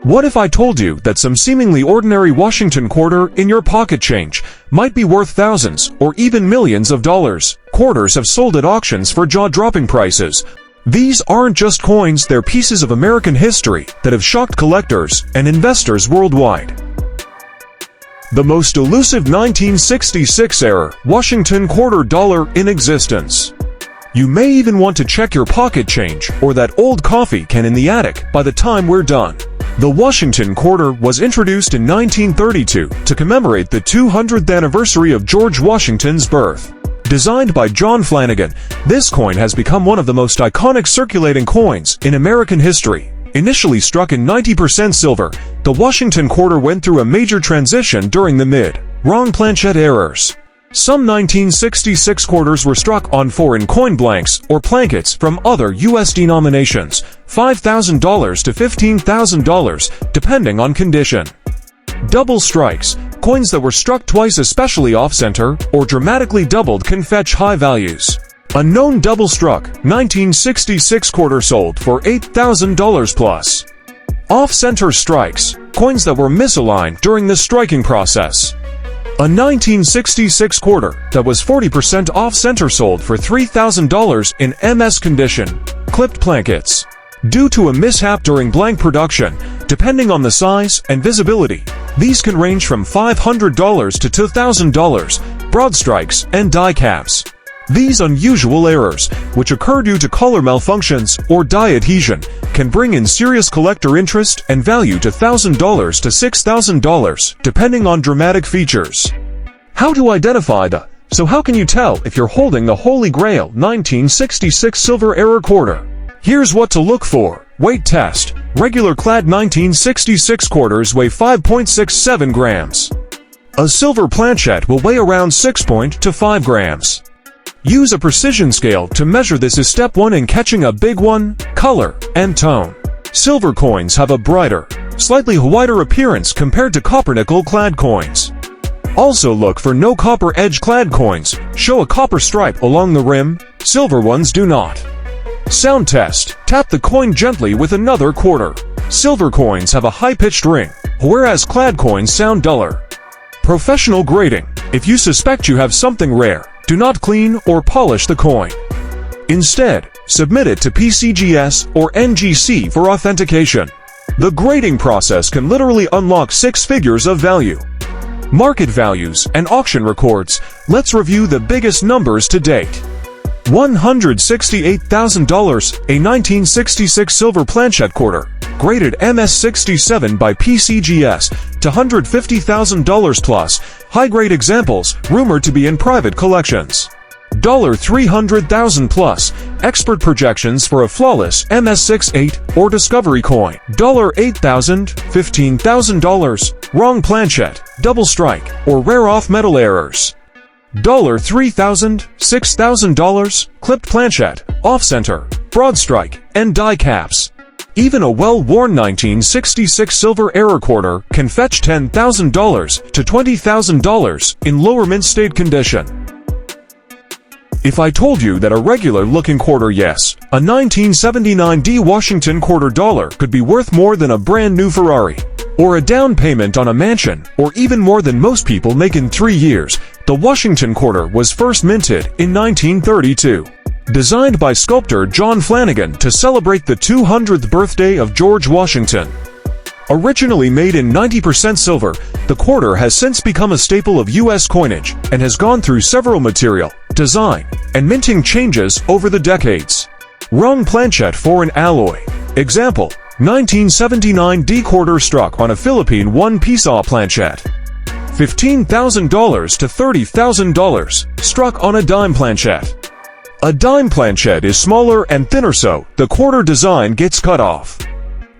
What if I told you that some seemingly ordinary Washington quarter in your pocket change might be worth thousands or even millions of dollars? Quarters have sold at auctions for jaw-dropping prices. These aren't just coins, they're pieces of American history that have shocked collectors and investors worldwide. The most elusive 1966-era Washington quarter dollar in existence. You may even want to check your pocket change or that old coffee can in the attic by the time we're done. The Washington quarter was introduced in 1932 to commemorate the 200th anniversary of George Washington's birth. Designed by John Flanagan, this coin has become one of the most iconic circulating coins in American history. Initially struck in 90% silver, the Washington quarter went through a major transition during the mid-wrong planchet errors. Some 1966 quarters were struck on foreign coin blanks or plankets from other U.S. denominations, $5,000 to $15,000, depending on condition. Double strikes, coins that were struck twice, especially off-center, or dramatically doubled, can fetch high values. A known double-struck 1966 quarter sold for $8,000 plus. Off-center strikes, coins that were misaligned during the striking process. A 1966 quarter that was 40% off-center sold for $3,000 in MS condition. Clipped plankets. Due to a mishap during blank production, depending on the size and visibility, these can range from $500 to $2,000, broad strikes and die caps. These unusual errors, which occur due to color malfunctions or die adhesion, can bring in serious collector interest and value to $1,000 to $6,000, depending on dramatic features. How to identify So how can you tell if you're holding the Holy Grail 1966 silver era quarter? Here's what to look for. Weight test. Regular clad 1966 quarters weigh 5.67 grams. A silver planchet will weigh around 6.25 grams. Use a precision scale to measure. This is step 1 in catching a big one. Color and tone. Silver coins have a brighter, slightly whiter appearance compared to copper nickel-clad coins. Also look for no copper edge-clad coins. Show a copper stripe along the rim. Silver ones do not. Sound test. Tap the coin gently with another quarter. Silver coins have a high-pitched ring, whereas clad coins sound duller. Professional grading. If you suspect you have something rare, do not clean or polish the coin. Instead, submit it to PCGS or NGC for authentication. The grading process can literally unlock 6 figures of value. Market values and auction records. Let's review the biggest numbers to date. $168,000, a 1966 silver planchet quarter, graded MS67 by PCGS, to $150,000 plus, high-grade examples, rumored to be in private collections. $300,000 plus, expert projections for a flawless MS68 or Discovery coin. $8,000, $15,000, wrong planchet, double strike, or rare off-metal errors. $3,000, $6,000, clipped planchet, off-center, broad strike, and die caps. Even a well-worn 1966 silver era quarter can fetch $10,000 to $20,000 in lower mint state condition. If I told you that a regular-looking quarter, yes, a 1979 D Washington quarter dollar could be worth more than a brand-new Ferrari, or a down payment on a mansion, or even more than most people make in 3 years, the Washington quarter was first minted in 1932. Designed by sculptor John Flanagan to celebrate the 200th birthday of George Washington. Originally made in 90% silver, the quarter has since become a staple of U.S. coinage and has gone through several material, design, and minting changes over the decades. Wrong planchet foreign alloy. Example, 1979 D quarter struck on a Philippine one-piece planchet. $15,000 to $30,000, struck on a dime planchet. A dime planchet is smaller and thinner, so the quarter design gets cut off.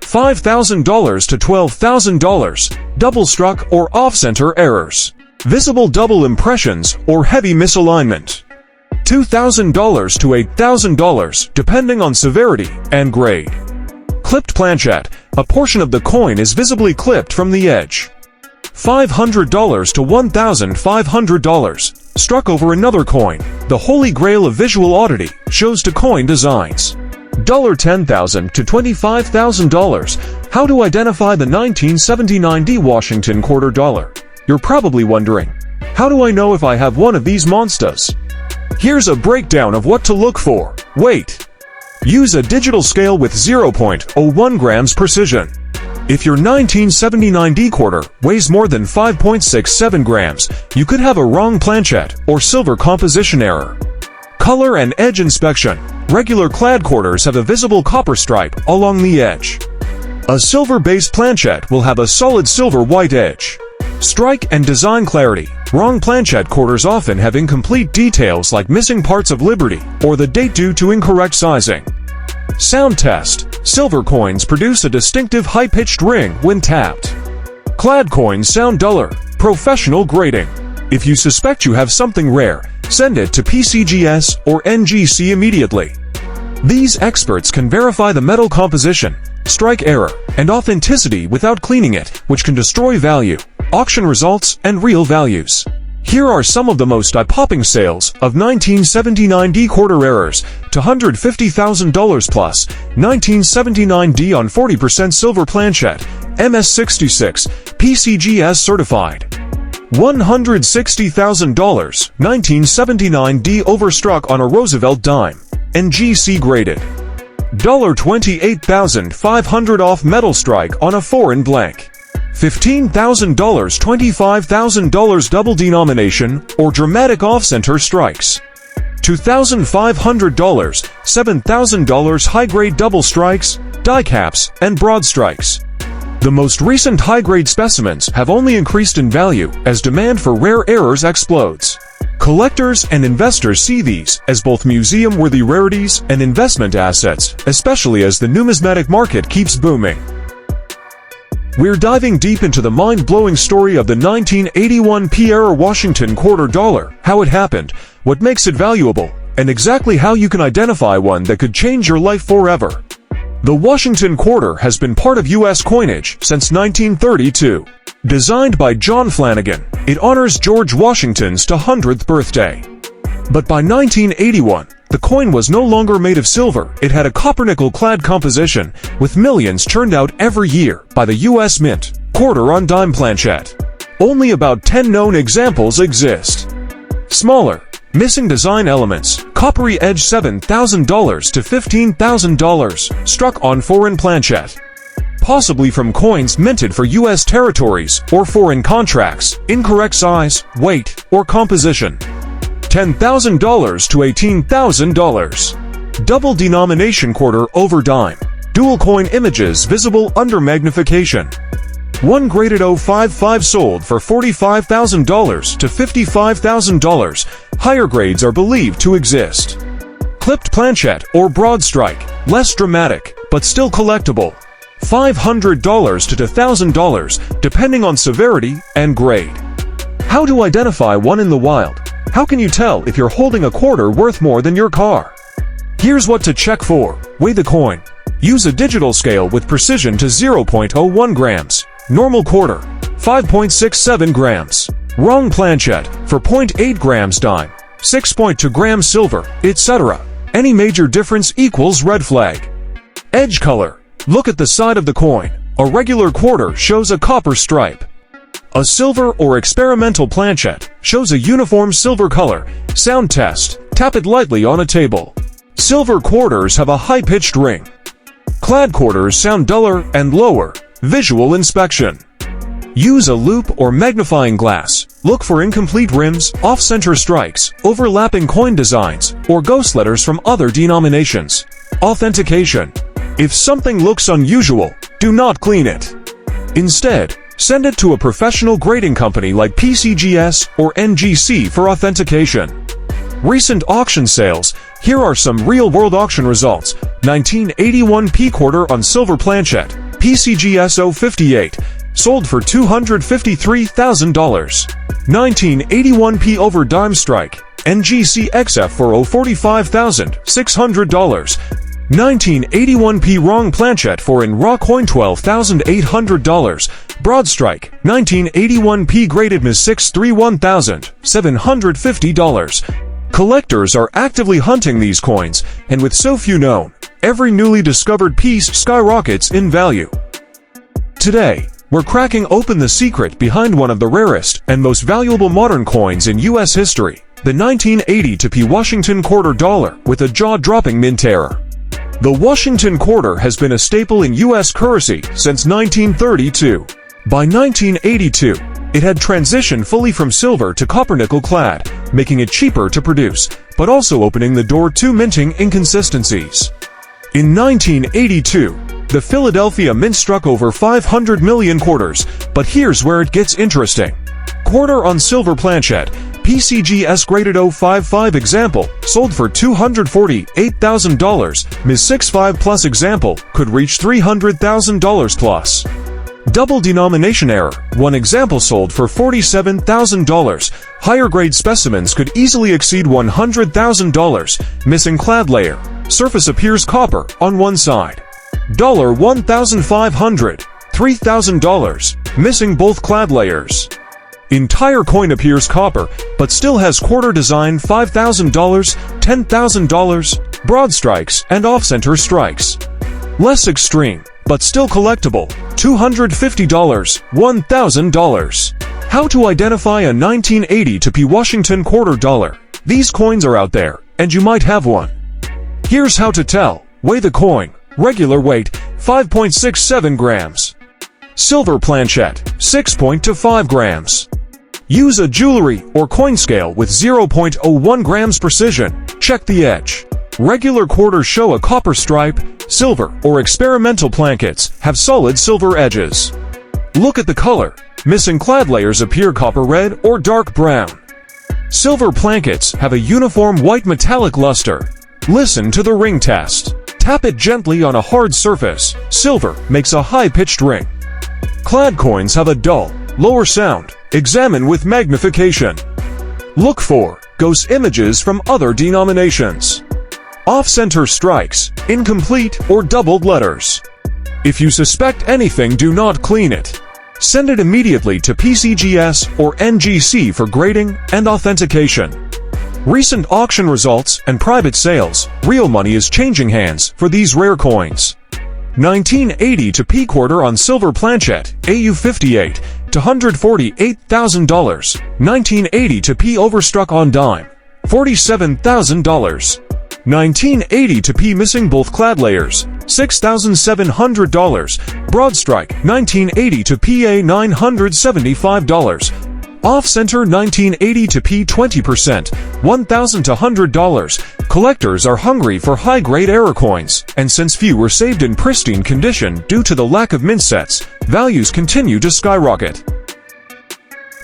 $5,000 to $12,000, double struck or off-center errors. Visible double impressions or heavy misalignment. $2,000 to $8,000, depending on severity and grade. Clipped planchet, a portion of the coin is visibly clipped from the edge. $500 to $1,500, struck over another coin. The holy grail of visual oddity, shows to coin designs. $10,000 to $25,000, How to identify the 1979D Washington quarter dollar? You're probably wondering, how do I know if I have one of these monsters? Here's a breakdown of what to look for. Weight. Use a digital scale with 0.01 grams precision. If your 1979D quarter weighs more than 5.67 grams, you could have a wrong planchet or silver composition error. Color and edge inspection. Regular clad quarters have a visible copper stripe along the edge. A silver-based planchet will have a solid silver-white edge. Strike and design clarity. Wrong planchet quarters often have incomplete details like missing parts of Liberty or the date due to incorrect sizing. Sound test. Silver coins produce a distinctive high-pitched ring when tapped. Clad coins sound duller. Professional grading. If you suspect you have something rare, send it to PCGS or NGC immediately. These experts can verify the metal composition, strike error, and authenticity without cleaning it, which can destroy value, auction results, and real values. Here are some of the most eye-popping sales of 1979D quarter errors to $150,000 plus. 1979D on 40% silver planchet, MS66, PCGS certified. $160,000, 1979D overstruck on a Roosevelt dime, NGC graded. $28,500 off metal strike on a foreign blank. $15,000, $25,000 double denomination or dramatic off-center strikes. $2,500, $7,000 high-grade double strikes, die caps, and broad strikes. The most recent high-grade specimens have only increased in value as demand for rare errors explodes. Collectors and investors see these as both museum-worthy rarities and investment assets, especially as the numismatic market keeps booming. We're diving deep into the mind-blowing story of the 1981 P-era Washington quarter dollar, how it happened, what makes it valuable, and exactly how you can identify one that could change your life forever. The Washington quarter has been part of U.S. coinage since 1932. Designed by John Flanagan, it honors George Washington's 200th birthday. But by 1981, the coin was no longer made of silver. It had a copper-nickel-clad composition, with millions churned out every year by the U.S. Mint, quarter-on-dime planchet. Only about 10 known examples exist. Smaller, missing design elements, coppery edge $7,000 to $15,000, struck on foreign planchet. Possibly from coins minted for U.S. territories or foreign contracts, incorrect size, weight, or composition. $10,000 to $18,000. Double denomination quarter over dime. Dual coin images visible under magnification. One graded 055 sold for $45,000 to $55,000. Higher grades are believed to exist. Clipped planchet or broad strike, less dramatic, but still collectible. $500 to $1,000, depending on severity and grade. How to identify one in the wild? How can you tell if you're holding a quarter worth more than your car? Here's what to check for. Weigh the coin. Use a digital scale with precision to 0.01 grams. Normal quarter, 5.67 grams. Wrong planchet, for 0.8 grams dime, 6.2 grams silver, etc. Any major difference equals red flag. Edge color. Look at the side of the coin. A regular quarter shows a copper stripe. A silver or experimental planchet shows a uniform silver color. Sound test. Tap it lightly on a table. Silver quarters have a high-pitched ring. Clad quarters sound duller and lower. Visual inspection. Use a loupe or magnifying glass. Look for incomplete rims, off-center strikes, overlapping coin designs, or ghost letters from other denominations. Authentication. If something looks unusual, do not clean it. Instead, send it to a professional grading company like PCGS or NGC for authentication. Recent auction sales. Here are some real-world auction results. 1981 P quarter on silver planchet, PCGS 058, sold for $253,000. 1981 P over dime strike, NGC XF for $45,600. 1981 P wrong planchet for in raw coin $12,800. Broad strike, 1981 P graded Ms. 631,750. Collectors are actively hunting these coins, and with so few known, every newly discovered piece skyrockets in value. Today, we're cracking open the secret behind one of the rarest and most valuable modern coins in U.S. history, the 1982 Washington quarter dollar with a jaw-dropping mint error. The Washington quarter has been a staple in U.S. currency since 1932. By 1982, it had transitioned fully from silver to copper-nickel clad, making it cheaper to produce, but also opening the door to minting inconsistencies. In 1982, the Philadelphia Mint struck over 500 million quarters, but here's where it gets interesting. Quarter on silver planchette, PCGS graded 055 example, sold for $248,000, Ms. 65 plus example, could reach $300,000 plus. Double denomination error, one example sold for $47,000, higher grade specimens could easily exceed $100,000, missing clad layer, surface appears copper on one side. $1,500, $3,000, missing both clad layers. Entire coin appears copper, but still has quarter design $5,000, $10,000, broad strikes and off-center strikes. Less extreme, but still collectible, $250, $1,000. How to identify a 1982 Washington quarter dollar? These coins are out there, and you might have one. Here's how to tell. Weigh the coin. Regular weight, 5.67 grams. Silver planchette, 6.25 grams. Use a jewelry or coin scale with 0.01 grams precision. Check the edge. Regular quarters show a copper stripe, silver or experimental plankets have solid silver edges. Look at the color. Missing clad layers appear copper red or dark brown. Silver plankets have a uniform white metallic luster. Listen to the ring test. Tap it gently on a hard surface. Silver makes a high-pitched ring. Clad coins have a dull, lower sound. Examine with magnification. Look for ghost images from other denominations. Off-center strikes, incomplete or doubled letters. If you suspect anything, do not clean it. Send it immediately to PCGS or NGC for grading and authentication. Recent auction results and private sales, real money is changing hands for these rare coins. 1982 quarter on silver planchette, AU58, to $148,000. 1982 overstruck on dime, $47,000. 1982 missing both clad layers, $6,700. Broad strike, 1982 PA $975. Off-center 1982 20%, $1,000 to $100. Collectors are hungry for high-grade error coins, and since few were saved in pristine condition due to the lack of mint sets, values continue to skyrocket.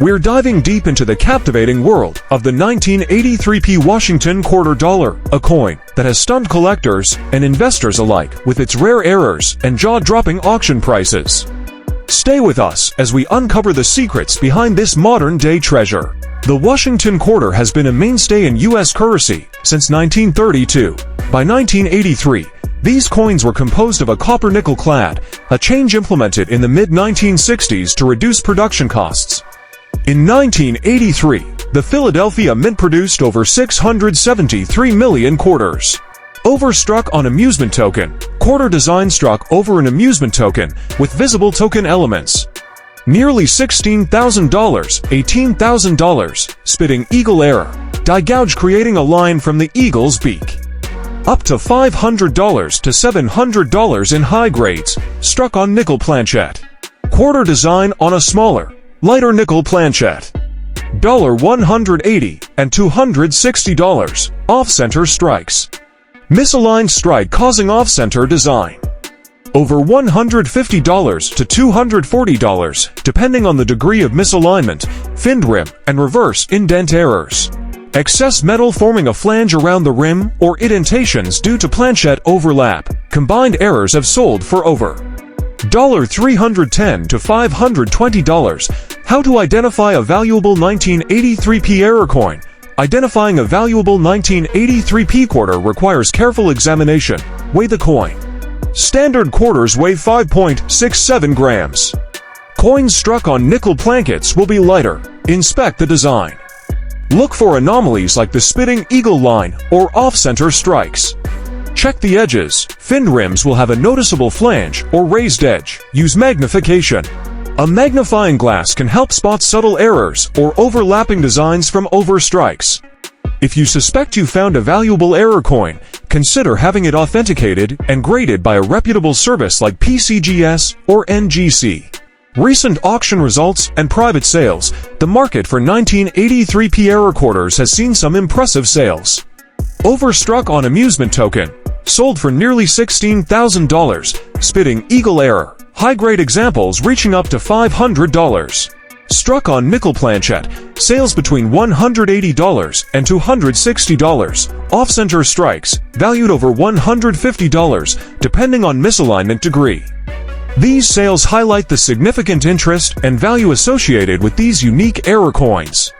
We're diving deep into the captivating world of the 1983 Washington quarter dollar, a coin that has stunned collectors and investors alike with its rare errors and jaw-dropping auction prices. Stay with us as we uncover the secrets behind this modern-day treasure. The Washington quarter has been a mainstay in U.S. currency since 1932. By 1983, these coins were composed of a copper-nickel clad, a change implemented in the mid-1960s to reduce production costs. In 1983, the Philadelphia Mint produced over 673 million quarters. Overstruck on amusement token. Quarter design struck over an amusement token with visible token elements. Nearly $16,000, $18,000, spitting eagle error. Die gouge creating a line from the eagle's beak. Up to $500 to $700 in high grades, struck on nickel planchette. Quarter design on a smaller, lighter nickel planchette. $180 and $260, off-center strikes. Misaligned strike causing off-center design. Over $150 to $240, depending on the degree of misalignment, finned rim, and reverse indent errors. Excess metal forming a flange around the rim or indentations due to planchette overlap. Combined errors have sold for over $310 to $520. How to identify a valuable 1983 error coin. Identifying a valuable 1983 quarter requires careful examination. Weigh the coin. Standard quarters weigh 5.67 grams. Coins struck on nickel plankets will be lighter. Inspect the design. Look for anomalies like the spitting eagle line or off-center strikes. Check the edges. Fin rims will have a noticeable flange or raised edge. Use magnification. A magnifying glass can help spot subtle errors or overlapping designs from overstrikes. If you suspect you found a valuable error coin, consider having it authenticated and graded by a reputable service like PCGS or NGC. Recent auction results and private sales. The market for 1983p error quarters has seen some impressive sales. Overstruck on amusement token. Sold for nearly $16,000. Spitting eagle error. High-grade examples reaching up to $500. Struck on nickel planchette. Sales between $180 and $260. Off-center strikes. Valued over $150, depending on misalignment degree. These sales highlight the significant interest and value associated with these unique error coins.